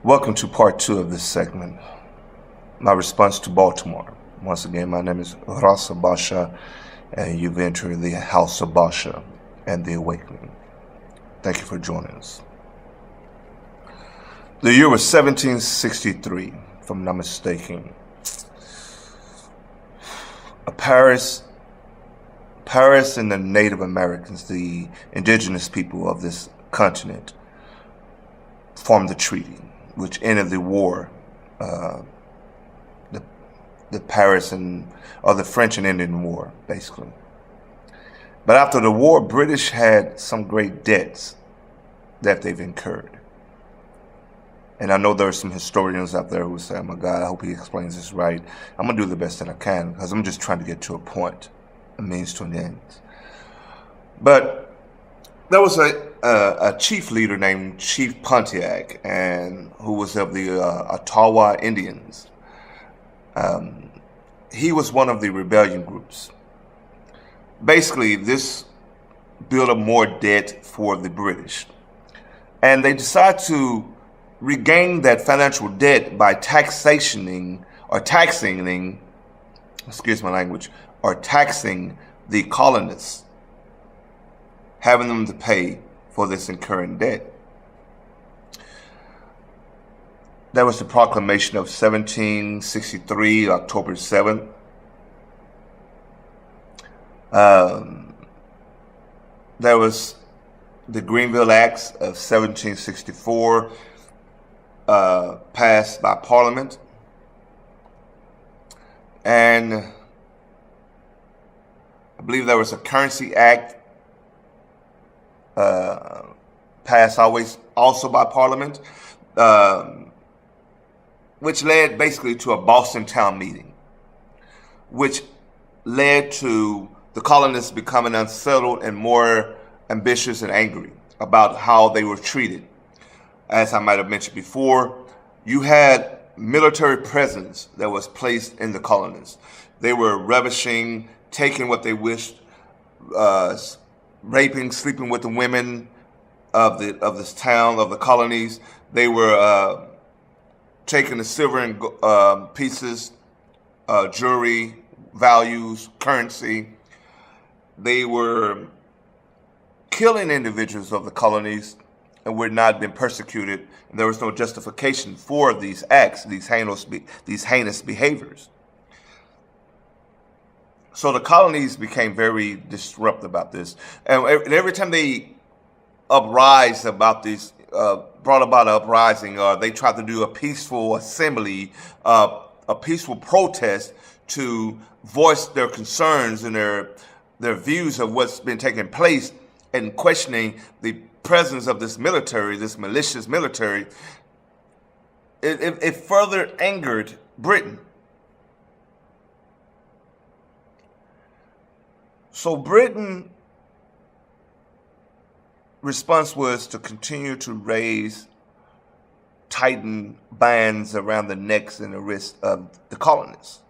Welcome to part two of this segment, my response to Baltimore. Once again, my name is Rasa Basha, and you've entered the House of Basha and the Awakening. Thank you for joining us. The year was 1763, if I'm not mistaken. Paris and the Native Americans, the indigenous people of this continent, formed the treaty, which ended the war, the Paris or the French and Indian War, basically. But after the war, British had some great debts that they've incurred. And I know there are some historians out there who say, oh my God, I hope he explains this right. I'm going to do the best that I can because I'm just trying to get to a point, a means to an end. But there was a chief leader named Chief Pontiac, and who was of the Ottawa Indians. He was one of the rebellion groups. Basically, this built up more debt for the British. And they decided to regain that financial debt by taxing the colonists, having them to pay for this incurring debt. That was the proclamation of 1763, October 7th. There was the Greenville Acts of 1764, passed by Parliament. And I believe there was a Currency Act passed also by Parliament, which led basically to a Boston town meeting, which led to the colonists becoming unsettled and more ambitious and angry about how they were treated. As I might have mentioned before, you had military presence that was placed in the colonies. They were ravishing, taking what they wished, raping, sleeping with the women of this town, of the colonies. They were taking the silver and pieces, jewelry, values, currency. They were killing individuals of the colonies and were not being persecuted. And there was no justification for these acts, these heinous behaviors. So the colonies became very disruptive about this. And every time they uprise about this, brought about an uprising, or they tried to do a peaceful assembly, a peaceful protest to voice their concerns and their views of what's been taking place, and questioning the presence of this military, this malicious military, it further angered Britain. So Britain's response was to continue to tighten bands around the necks and the wrists of the colonists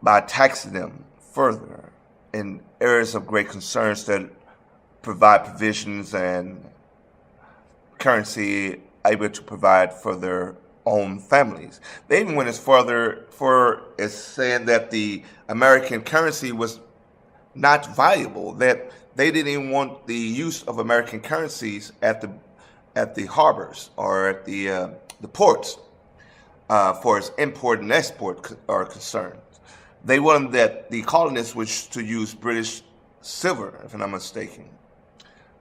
by taxing them further in areas of great concerns that provide provisions and currency able to provide for their own families. They even went as further as saying that the American currency was not viable, that they didn't even want the use of American currencies at the harbors or at the ports for as import and export are concerned. They wanted that the colonists was to use British silver, if I'm not mistaken,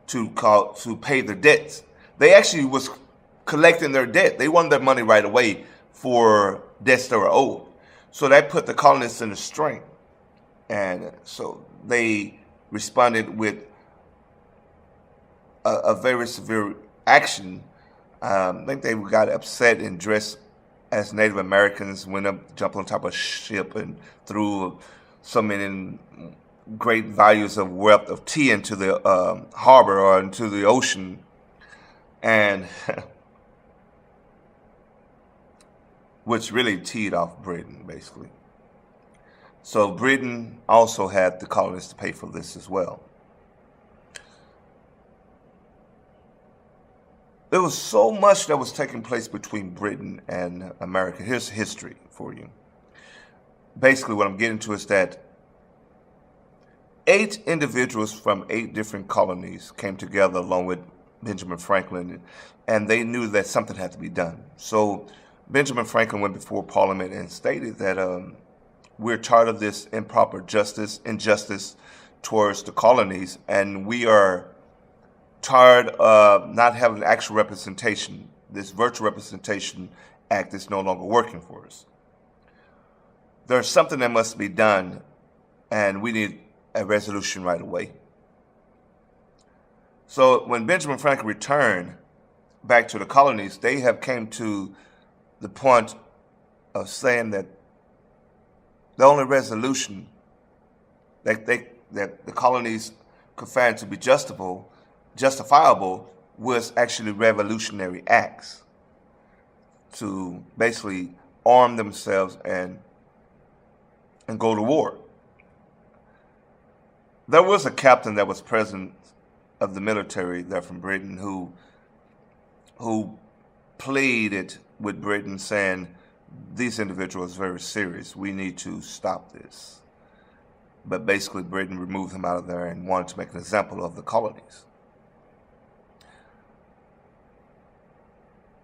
to pay their debts. They actually was collecting their debt. They wanted their money right away for debts that were owed. So that put the colonists in a strain. And so they responded with a very severe action. I think they got upset and dressed as Native Americans, went up, jumped on top of a ship and threw so many great values of wealth of tea into the harbor or into the ocean. And which really teed off Britain, basically. So Britain also had the colonists to pay for this as well. There was so much that was taking place between Britain and America. Here's history for you. Basically, what I'm getting to is that 8 individuals from 8 different colonies came together along with Benjamin Franklin, and they knew that something had to be done. So Benjamin Franklin went before Parliament and stated that we're tired of this improper injustice towards the colonies, and we are tired of not having actual representation. This virtual representation act is no longer working for us. There's something that must be done, and we need a resolution right away. So when Benjamin Franklin returned back to the colonies, they have came to the point of saying that the only resolution that the colonies could find to be justifiable was actually revolutionary acts to basically arm themselves and go to war. There was a captain that was president of the military there from Britain who pleaded with Britain saying, these individuals are very serious. We need to stop this. But basically Britain removed him out of there and wanted to make an example of the colonies.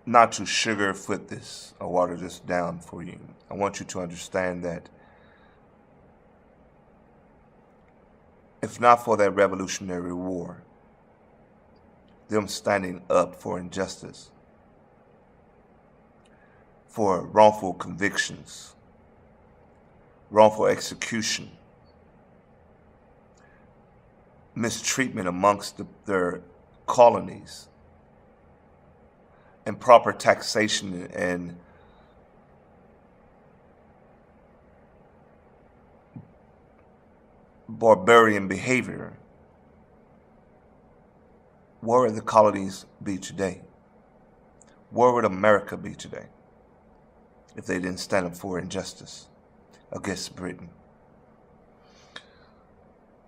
Not to sugarfoot this or water this down for you, I want you to understand that if not for that Revolutionary War, them standing up for injustice, for wrongful convictions, wrongful execution, mistreatment amongst their colonies, improper taxation and barbarian behavior, where would the colonies be today? Where would America be today if they didn't stand up for injustice against Britain?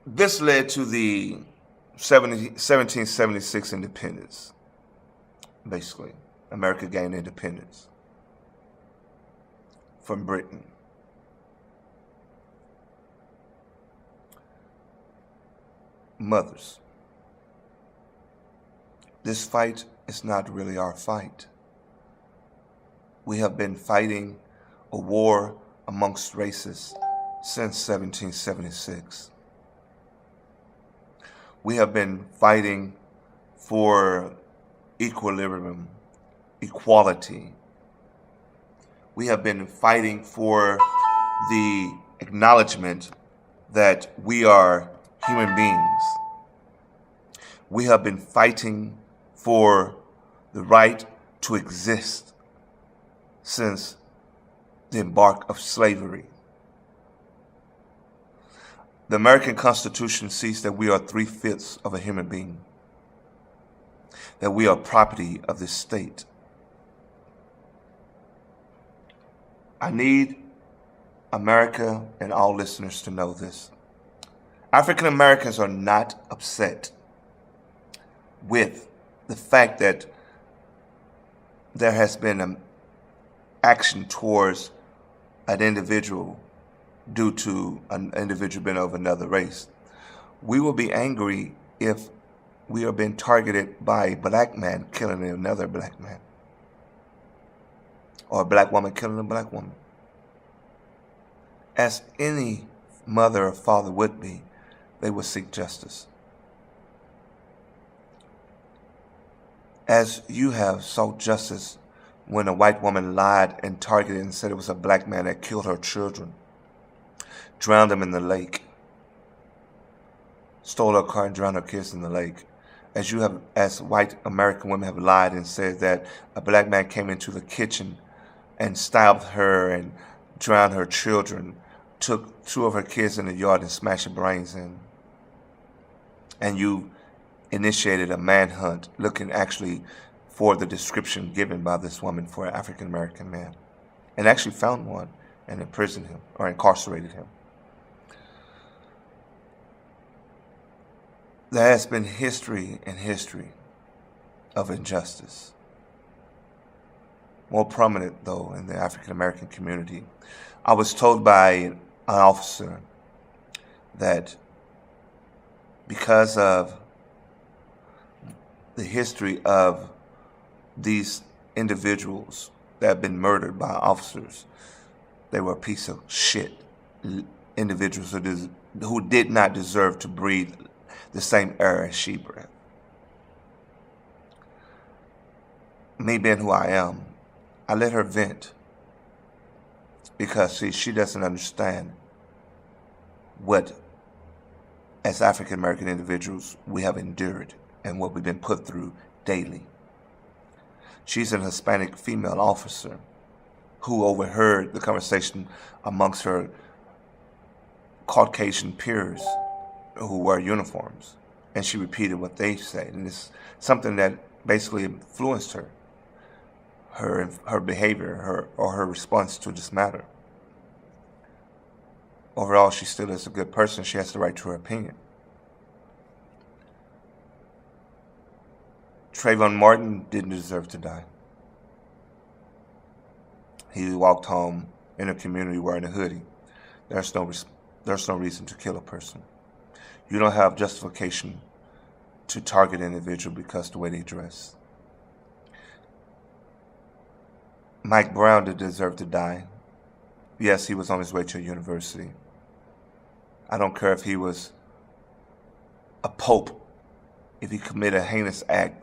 This led to the 1776 independence. Basically, America gained independence from Britain. Mothers, this fight is not really our fight. We have been fighting a war amongst races since 1776. We have been fighting for equilibrium, equality. We have been fighting for the acknowledgement that we are human beings. We have been fighting for the right to exist since the embark of slavery. The American Constitution sees that we are 3/5 of a human being, that we are property of this state. I need America and all listeners to know this. African Americans are not upset with the fact that there has been an action towards an individual due to an individual being of another race. We will be angry if we are being targeted by a black man killing another black man, or a black woman killing a black woman. As any mother or father would be, they would seek justice. As you have sought justice when a white woman lied and targeted and said it was a black man that killed her children, drowned them in the lake, stole her car and drowned her kids in the lake. As you have, as white American women have lied and said that a black man came into the kitchen and stabbed her and drowned her children, took 2 of her kids in the yard and smashed her brains in. And you initiated a manhunt looking actually for the description given by this woman for an African American man, and actually found one and imprisoned him or incarcerated him. There has been history and history of injustice. More prominent, though, in the African American community. I was told by an officer that because of the history of these individuals that have been murdered by officers, they were a piece of shit. Individuals who did not deserve to breathe the same air as she breathed. Me being who I am, I let her vent because, see, she doesn't understand what, as African American individuals, we have endured and what we've been put through daily. She's an Hispanic female officer who overheard the conversation amongst her Caucasian peers who wear uniforms, and she repeated what they said, and it's something that basically influenced her behavior, her response to this matter. Overall, she still is a good person. She has the right to her opinion. Trayvon Martin didn't deserve to die. He walked home in a community wearing a hoodie. There's no reason to kill a person. You don't have justification to target an individual because of the way they dress. Mike Brown did deserve to die. Yes, he was on his way to a university. I don't care if he was a pope. If he committed a heinous act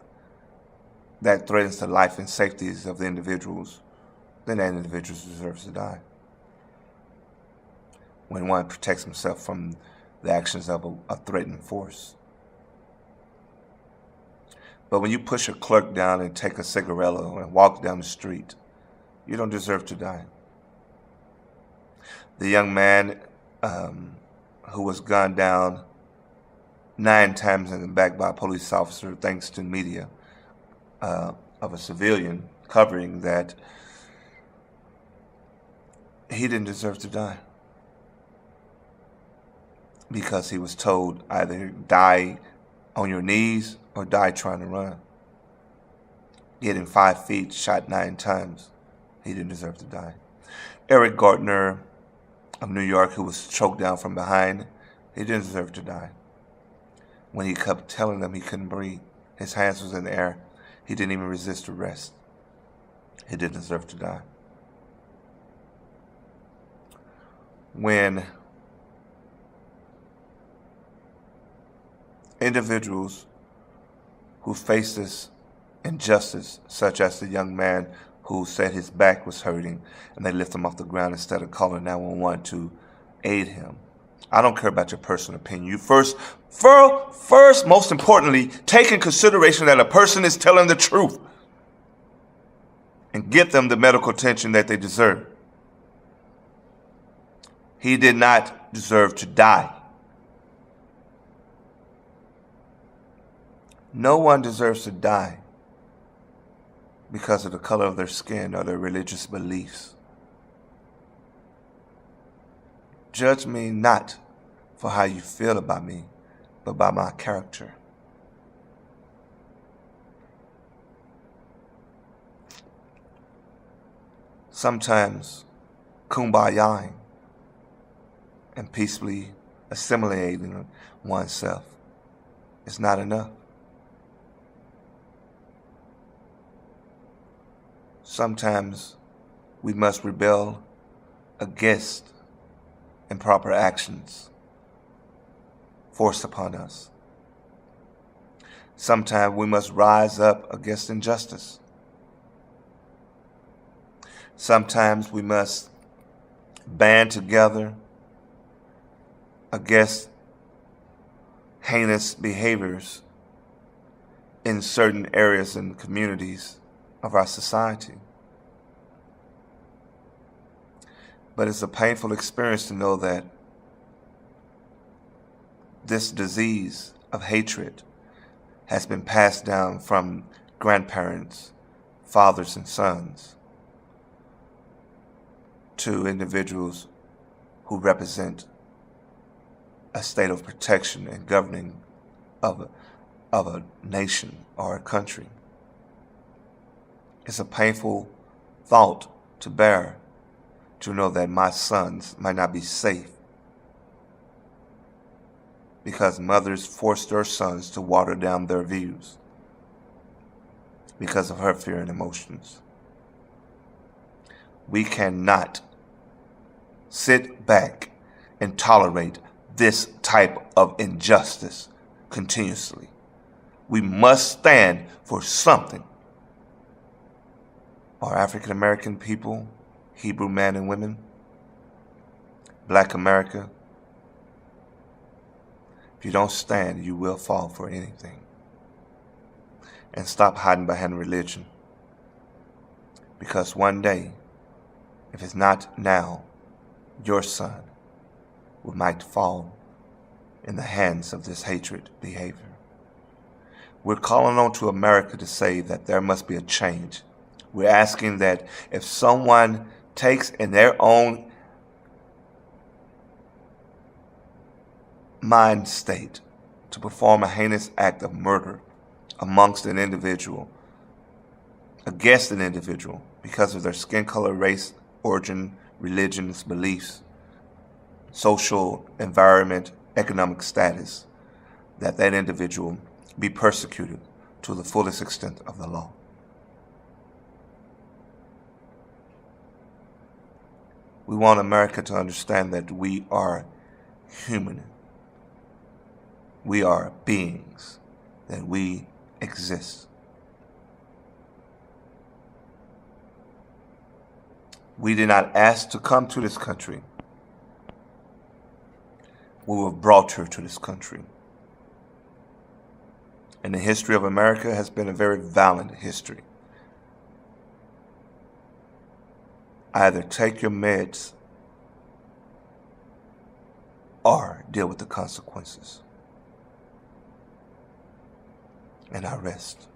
that threatens the life and safety of the individuals, then that individual deserves to die. When one protects himself from the actions of a threatening force. But when you push a clerk down and take a cigarello and walk down the street, you don't deserve to die. The young man who was gunned down 9 times in the back by a police officer, thanks to media of a civilian covering that, he didn't deserve to die. Because he was told either die on your knees or die trying to run. Getting 5 feet, shot 9 times. He didn't deserve to die. Eric Gardner of New York, who was choked down from behind, he didn't deserve to die. When he kept telling them he couldn't breathe, his hands was in the air, he didn't even resist arrest. He didn't deserve to die. When individuals who face this injustice, such as the young man who said his back was hurting and they lift him off the ground instead of calling 911 to aid him. I don't care about your personal opinion. You first, most importantly, take in consideration that a person is telling the truth and get them the medical attention that they deserve. He did not deserve to die. No one deserves to die because of the color of their skin or their religious beliefs. Judge me not for how you feel about me, but by my character. Sometimes kumbayaing and peacefully assimilating oneself is not enough. Sometimes we must rebel against improper actions forced upon us. Sometimes we must rise up against injustice. Sometimes we must band together against heinous behaviors in certain areas and communities of our society. But it's a painful experience to know that this disease of hatred has been passed down from grandparents, fathers and sons, to individuals who represent a state of protection and governing of a nation or a country. It's a painful thought to bear, to know that my sons might not be safe because mothers forced their sons to water down their views because of her fear and emotions. We cannot sit back and tolerate this type of injustice continuously. We must stand for something. Our African American people, Hebrew men and women, Black America, if you don't stand, you will fall for anything. And stop hiding behind religion. Because one day, if it's not now, your son might fall in the hands of this hatred behavior. We're calling on to America to say that there must be a change. We're asking that if someone takes in their own mind state to perform a heinous act of murder amongst an individual, against an individual, because of their skin color, race, origin, religions, beliefs, social environment, economic status, that that individual be persecuted to the fullest extent of the law. We want America to understand that we are human. We are beings, that we exist. We did not ask to come to this country. We were brought here to this country. And the history of America has been a very violent history. Either take your meds or deal with the consequences. And I rest.